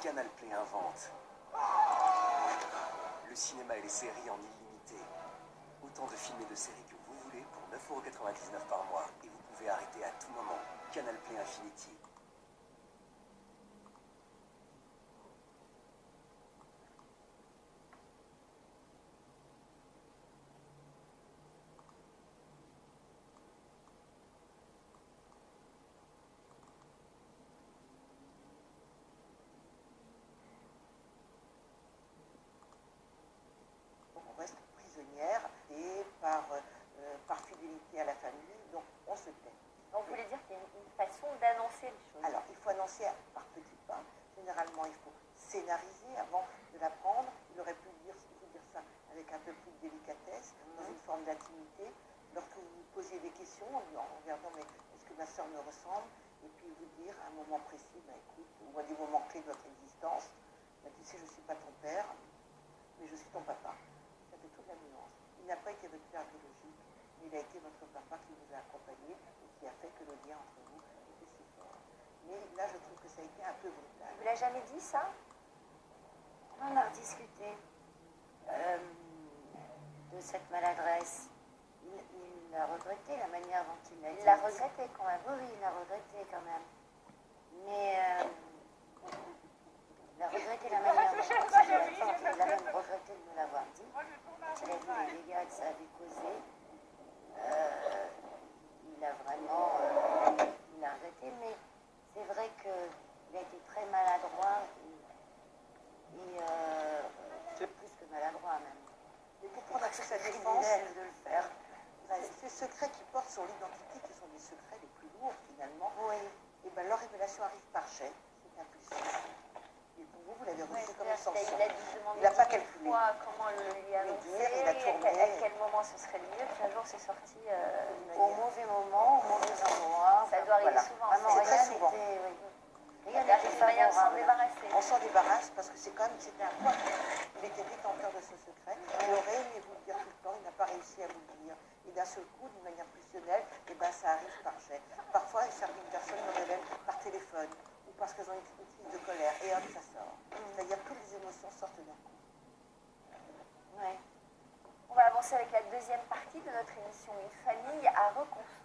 Canal Play invente le cinéma et les séries en illimité. Autant de films et de séries que vous voulez pour 9,99 € par mois. Et vous pouvez arrêter à tout moment. Canal Play Infinity. On reste prisonnière et par fidélité à la famille, donc on se tait. Donc vous voulez dire qu'il y a une façon d'annoncer les choses? Alors, il faut annoncer par petits pas. Généralement, il faut scénariser avant de l'apprendre. Il aurait pu dire ça avec un peu plus de délicatesse, dans une forme d'intimité. Lorsque vous vous posez des questions, en regardant, mais est-ce que ma soeur me ressemble? Et puis vous dire à un moment précis, écoute, ou à des moments clés de votre existence, tu sais, je ne suis pas ton père, mais je suis ton papa. Ça fait toute la nuance. Il n'a pas été votre père biologique, mais il a été votre papa qui vous a accompagné et qui a fait que le lien entre vous était si fort. Mais là, je trouve que ça a été un peu brutal. Vous l'avez jamais dit, ça? On a discuté de cette maladresse. Il a regretté la manière dont il l'a dit. Il l'a regretté quand même. Oui, il a regretté quand même. Mais il a regretté la manière dont il l'a dit. Il a même regretté de me l'avoir dit. Quand il a vu les dégâts que ça avait causé, il a vraiment il a regretté. Mais c'est vrai qu'il a été très maladroit et plus que maladroit même. Mais pour prendre accès à sa défense, Criminel de le faire. ces secrets qui portent sur l'identité, qui sont des secrets les plus lourds finalement, Oui. et ben leur révélation arrive par jet, c'est impulsif. Et pour vous, vous l'avez reçu comme une sanction. Il a dû demander Il n'a pas 10 000 calculé. fois comment le lui annoncer, il a tourné. à quel moment ce serait le mieux, puis un jour c'est sorti. Au mauvais moment, au mauvais endroit. Ça doit arriver voilà. souvent. Vraiment, C'est rien très souvent. n'était... Oui. Il Rien y a n'était une manière de s'en favorable. débarrasser. On s'en débarrasse parce que c'était un poids. Il était détenteur de ce secret. Il aurait aimé vous le dire tout le temps, il n'a pas réussi à vous le dire. Et d'un seul coup, d'une manière fusionnelle, et ben ça arrive par jet. Parfois, certaines personnes me révèlent par téléphone ou parce qu'elles ont une crise de colère et hop, ça sort. C'est-à-dire que toutes les émotions sortent d'un coup. Ouais. On va avancer avec la deuxième partie de notre émission Une famille à reconstruire.